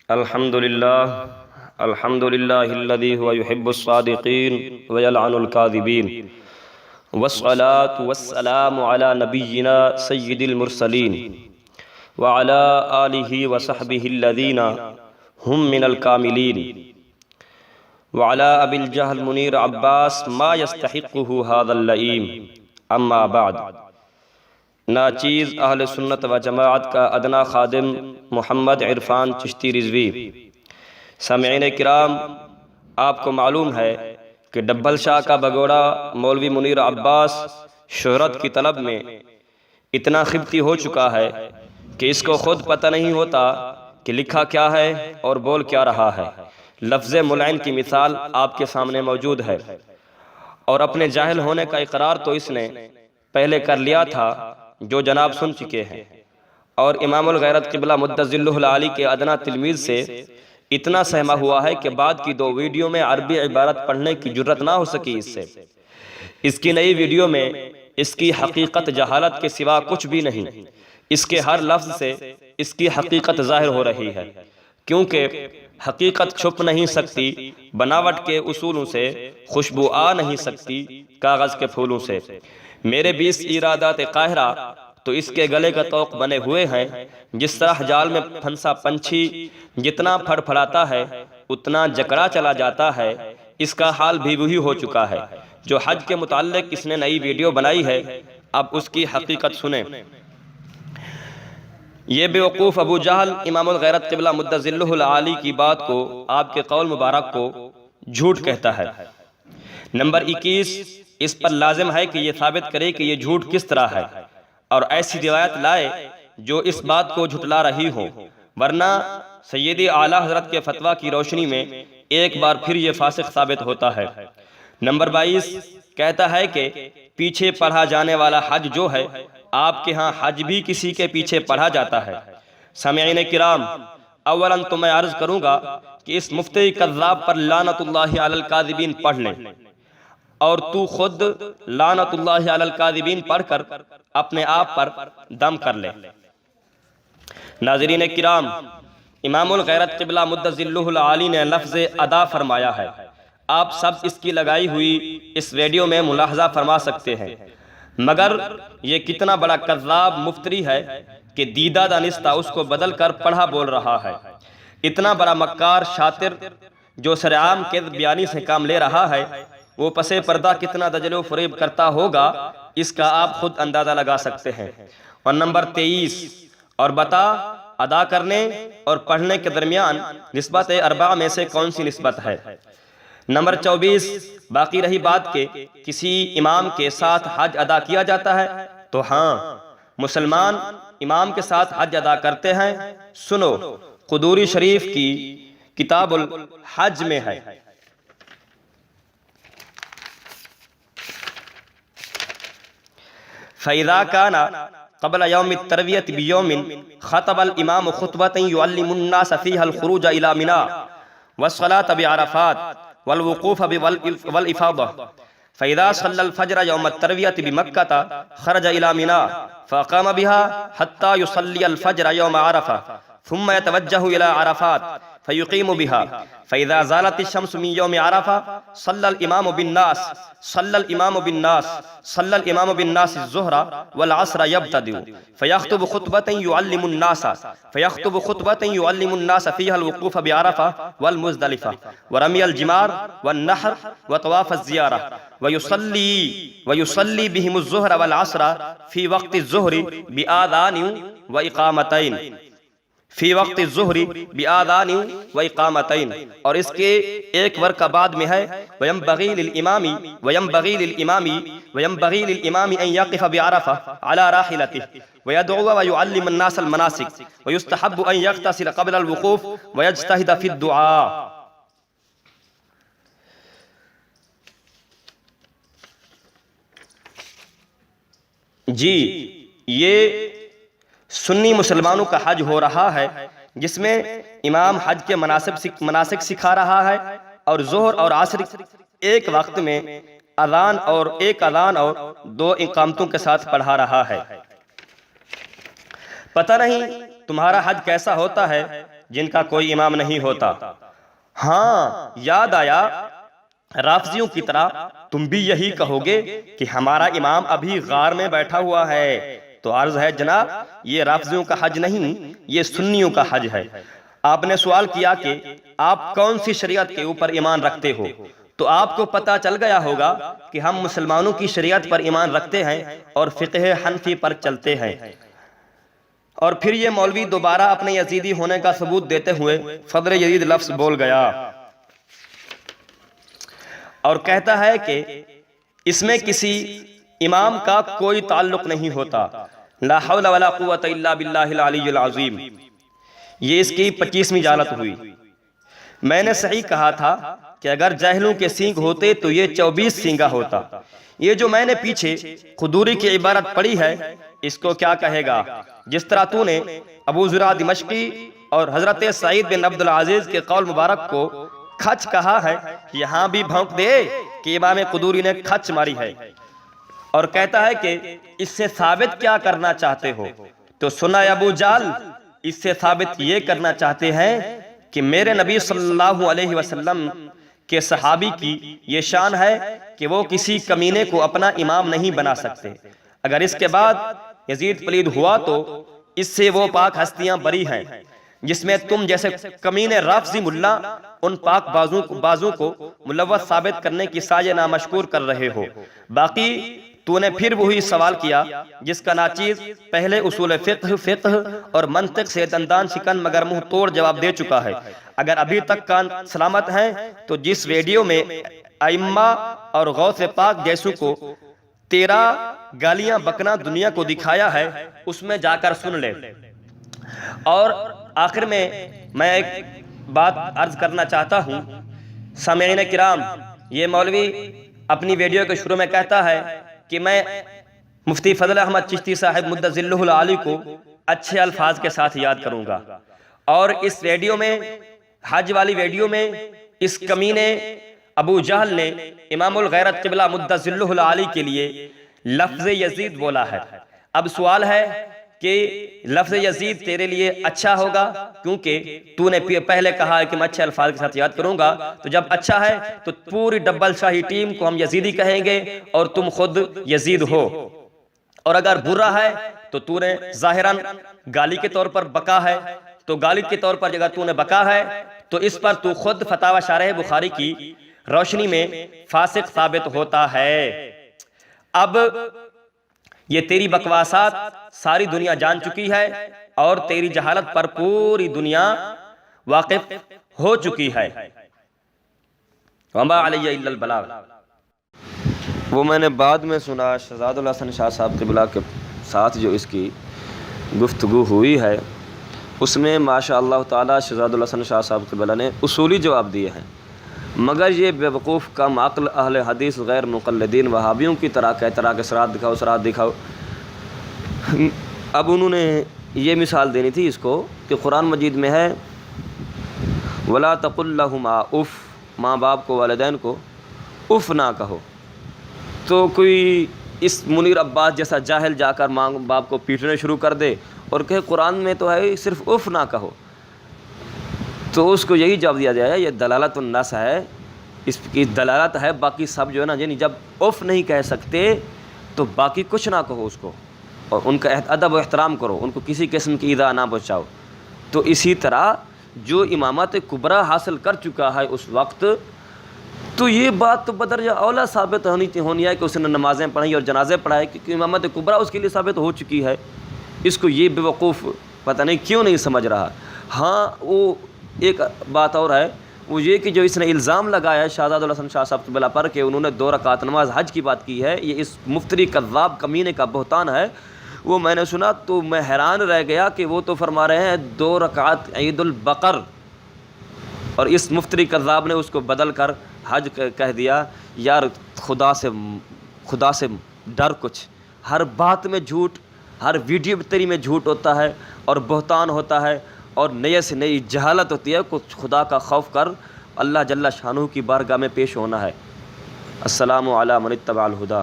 الحمد لله الذي هو يحب الصادقين ويلعن الكاذبين والصلاة والسلام على نبينا سيد المرسلين وعلى آله وصحبه الذين هم من الكاملين وعلى أبي الجهل منير عباس ما يستحقه هذا اللئيم اما بعد۔ ناچیز اہل سنت و جماعت کا ادنا خادم محمد عرفان چشتی رضوی۔ سامعین کرام، آپ کو معلوم ہے کہ ڈبل شاہ کا بگوڑا مولوی منیر عباس شہرت کی طلب میں اتنا خبتی ہو چکا ہے کہ اس کو خود پتہ نہیں ہوتا کہ لکھا کیا ہے اور بول کیا رہا ہے۔ لفظ ملعن کی مثال آپ کے سامنے موجود ہے، اور اپنے جاہل ہونے کا اقرار تو اس نے پہلے کر لیا تھا جو جناب سن چکے ہیں، اور امام الغیرت قبلہ مد ظلہ العالی کے ادنا تلمیذ سے اتنا سہما ہوا ہے کہ بعد کی 2 ویڈیو میں عربی عبارت پڑھنے کی جرت نہ ہو سکی اس سے۔ اس کی نئی ویڈیو میں اس کی حقیقت جہالت کے سوا کچھ بھی نہیں۔ اس کے ہر لفظ سے اس کی حقیقت ظاہر ہو رہی ہے، کیونکہ حقیقت چھپ نہیں سکتی بناوٹ کے اصولوں سے، خوشبو آ نہیں سکتی کاغذ کے پھولوں سے۔ میرے 20 ارادات قاہرہ تو اس کے گلے کا طوق بنے ہوئے ہیں۔ جس طرح جال میں پھنسا پنچھی جتنا پھڑ پھڑاتا ہے اتنا جکڑا چلا جاتا ہے، اس کا حال بھی وہی ہو چکا ہے۔ جو حج کے متعلق اس نے نئی ویڈیو بنائی ہے، اب اس کی حقیقت سنیں۔ یہ بیوقوف ابو جہل امام الغیرت قبلہ مد ظلہ العالی کی بات کو، آپ کے قول مبارک کو جھوٹ کہتا ہے۔ نمبر 21، اس پر لازم ہے کہ یہ ثابت کرے کہ یہ جھوٹ کس طرح ہے، اور ایسی روایت لائے جو اس بات کو جھٹلا رہی ہو، ورنہ سیدی اعلیٰ حضرت کے فتویٰ کی روشنی میں ایک بار پھر یہ فاسق ثابت ہوتا ہے۔ نمبر 22، کہتا ہے کہ پیچھے پڑھا جانے والا حج جو ہے، آپ کے ہاں حج بھی کسی کے پیچھے پڑھا جاتا ہے۔ سامعین کرام، اولاً تو میں عرض کروں گا کہ اس مفتی کذاب پر لعنت اللہ علی الکاذبین پڑھ لیں، اور تو خود لعنت اللہ علی الکاذبین پڑھ کر اپنے آپ پر دم کر لے۔ ناظرین کرام، امام الغیرت قبلہ مد ظلہ العالی نے لفظ ادا فرمایا ہے، آپ سب اس کی لگائی ہوئی اس ویڈیو میں ملاحظہ فرما سکتے ہیں، مگر یہ کتنا بڑا کذاب مفتری ہے کہ دیدہ دانستہ اس کو بدل کر پڑھا بول رہا ہے۔ اتنا بڑا مکار شاطر جو سرعام کذب بیانی سے کام لے رہا ہے، وہ پسے پردہ کتنا دجل و فریب کرتا ہوگا، اس کا آپ خود اندازہ لگا سکتے ہیں۔ اور نمبر 23، اور بتا ادا کرنے اور پڑھنے کے درمیان نسبت اربع میں سے کون سی نسبت ہے؟ نمبر 24، باقی رہی بات کہ کسی امام کے ساتھ حج ادا کیا جاتا ہے، تو ہاں، مسلمان امام کے ساتھ حج ادا کرتے ہیں۔ سنو، قدوری شریف کی کتاب الحج میں ہے۔ فَإِذَا كَانَ قبل يوم الترویۃ بیوم خطب الامام خطبۃ يعلم الناس فيها الخروج الى منى والصلاة بعرفات والوقوف والافاضة، فإذا صلى الفجر يوم الترویۃ بمکة خرج الى منى فأقام بها حتى يصلي الفجر يوم عرفة، ثم يتوجه الى عرفات فيقيم بها، فإذا زالت الشمس من يوم عرفة صلى الإمام بالناس الظهر والعصر يبتدئ، فيخطب خطبة يعلم الناس فيها الوقوف بعرفة والمزدلفة ورمي الجمار والنحر وطواف الزيارة، ويصلي بهم الظهر والعصر في وقت الظهر بآذان وإقامتين، اور اس کے ایک ورقہ بعد میں ہے وَيَنْبَغِي لِلْإِمَامِ أَنْ يَقِفَ بِعَرَفَةٍ عَلَى رَاحِلَتِهِ وَيَدْعُوَ وَيُعَلِّمَ النَّاسَ الْمَنَاسِكَ وَيُسْتَحَبُّ أَنْ يَغْتَسِلَ قبل الوقوف وَيَجْتَهِدَ فِي الدُّعَاءِ۔ جی، یہ سنی مسلمانوں کا حج ہو رہا ہے، جس میں امام حج کے مناسک سکھا رہا ہے، اور ظہر اور عصر ایک وقت میں اذان اور 2 اقامتوں کے ساتھ پڑھا رہا ہے۔ پتہ نہیں تمہارا حج کیسا ہوتا ہے، جن کا کوئی امام نہیں ہوتا۔ ہاں یاد آیا، رافضیوں کی طرح تم بھی یہی کہو گے کہ ہمارا امام ابھی غار میں بیٹھا ہوا ہے۔ تو عرض ہے جناب، یہ رافضیوں کا حج نہیں، یہ سنیوں کا حج ہے۔ آپ نے سوال کیا کہ آپ کون سی شریعت کے اوپر ایمان رکھتے ہو، تو آپ کو پتہ چل گیا ہوگا کہ ہم مسلمانوں کی شریعت پر ایمان رکھتے ہیں اور فقہ حنفی پر چلتے ہیں۔ اور پھر یہ مولوی دوبارہ اپنے یزیدی ہونے کا ثبوت دیتے ہوئے فضل یزید لفظ بول گیا اور کہتا ہے کہ اس میں کسی امام کا کوئی تعلق نہیں ہوتا۔ لا حول ولا قوت الا باللہ العلی العظیم۔ یہ اس کی 25ویں جالت ہوئی۔ میں نے صحیح کہا تھا کہ اگر جاہلوں کے سینگ ہوتے تو یہ 24 سینگا ہوتا۔ یہ جو میں نے پیچھے قدوری کی عبارت پڑھی ہے، اس کو کیا کہے گا؟ جس طرح تو نے ابو زرع دمشقی اور حضرت سعید بن عبدالعزیز کے قول مبارک کو کھچ کہا ہے، یہاں بھی بھونک دے کہ امام قدوری نے کھچ ماری ہے، اور کہتا ہے کہ اس سے ثابت کیا کرنا چاہتے ہو؟ تو سنا ابو جال، اس سے ثابت یہ کرنا چاہتے ہیں کہ میرے نبی صلی اللہ علیہ وسلم کے صحابی کی یہ شان ہے کہ وہ کسی کمینے کو اپنا امام نہیں بنا سکتے۔ اگر اس کے بعد یزید پلید ہوا تو اس سے وہ پاک ہستیاں بری ہیں جس میں تم جیسے کمینے رافضی ملا ان پاک بازوں کو ملوث ثابت کرنے کی سعی نامشکور کر رہے ہو۔ باقی تو نے پھر وہی سوال کیا جس کا ناچیز پہلے اصول فقہ اور منطق سے دندان شکن مگر منہ توڑ جواب دے چکا ہے۔ اگر ابھی تک کان سلامت ہیں تو جس ویڈیو میں ائمہ اور غوث پاک جیسو کو تیرا گالیاں بکنا دنیا کو دکھایا ہے، اس میں جا کر سن لے۔ اور آخر میں میں ایک بات عرض کرنا چاہتا ہوں، سامعین کرام، یہ مولوی اپنی ویڈیو کے شروع میں کہتا ہے کہ میں مفتی فضل احمد چشتی صاحب مدۃ ظلہ العالی کو اچھے الفاظ کے ساتھ یاد کروں گا، اور اس ویڈیو میں، حج والی ویڈیو میں، اس کمینے ابو جہل نے امام الغیرت قبلہ مدۃ ظلہ العالی کے لیے لفظ یزید بولا ہے۔ اب سوال ہے کہ لفظ یزید تیرے لیے اچھا ہوگا کیونکہ تو نے پہلے کہا ہے کہ میں اچھے الفاظ کے ساتھ یاد کروں گا، تو جب اچھا ہے تو پوری ڈبل شاہی ٹیم کو ہم یزیدی کہیں گے اور تم خود یزید ہو، اور اگر برا ہے تو تو نے ظاہراً گالی کے طور پر بکا ہے، تو گالی کے طور پر اگر تو نے بکا ہے تو اس پر تو خود فتاوی شارح بخاری کی روشنی میں فاسق ثابت ہوتا ہے۔ اب یہ تیری بکواسات ساری دنیا جان چکی ہے اور تیری جہالت پر پوری دنیا واقف ہو چکی ہے۔ وما علی الا البلاغ۔ وہ میں نے بعد میں سنا شہزاد الحسن شاہ صاحب قبلہ کے ساتھ جو اس کی گفتگو ہوئی ہے، اس میں ماشاء اللہ تعالیٰ شہزاد الحسن شاہ صاحب قبلہ نے اصولی جواب دیے ہیں، مگر یہ بے وقوف کم عقل اہل حدیث غیر مقلدین وہابیوں کی طرح کہتا رہا کہ سرات دکھاؤ۔ اب انہوں نے یہ مثال دینی تھی اس کو کہ قرآن مجید میں ہے وَلَا تَقُلْ لَهُمَا اف، ماں باپ کو، والدین کو اف نہ کہو۔ تو کوئی اس منیر عباس جیسا جاہل جا کر ماں باپ کو پیٹنے شروع کر دے اور کہے قرآن میں تو ہے صرف اف نہ کہو، تو اس کو یہی جواب دیا جائے یہ دلالت النص ہے، اس کی دلالت ہے، باقی سب جو ہے نا، یعنی جب اف نہیں کہہ سکتے تو باقی کچھ نہ کہو اس کو، اور ان کا ادب و احترام کرو، ان کو کسی قسم کی ایذا نہ پہنچاؤ۔ تو اسی طرح جو امامت کبریٰ حاصل کر چکا ہے اس وقت، تو یہ بات تو بدرجہ اولا ثابت ہونی ہے کہ اس نے نمازیں پڑھیں اور جنازے پڑھائے، کیونکہ امامت کبریٰ اس کے لیے ثابت ہو چکی ہے۔ اس کو یہ بے وقوف پتہ نہیں کیوں نہیں سمجھ رہا۔ ہاں وہ ایک بات اور ہے، وہ یہ کہ جو اس نے الزام لگایا ہے شہزاد الحسن شاہ صاحب قبلہ پر کہ انہوں نے 2 رکعت نماز حج کی بات کی ہے، یہ اس مفتری کذاب کمینے کا بہتان ہے۔ وہ میں نے سنا تو میں حیران رہ گیا کہ وہ تو فرما رہے ہیں 2 رکعت عید البقر، اور اس مفتری کذاب نے اس کو بدل کر حج کہہ دیا۔ یار خدا سے ڈر، کچھ ہر بات میں جھوٹ، ہر ویڈیو تیری میں جھوٹ ہوتا ہے اور بہتان ہوتا ہے اور نئے سے نئی جہالت ہوتی ہے۔ کچھ خدا کا خوف کر، اللہ جل شانہ کی بارگاہ میں پیش ہونا ہے۔ السلام علی من اتبع الہدی۔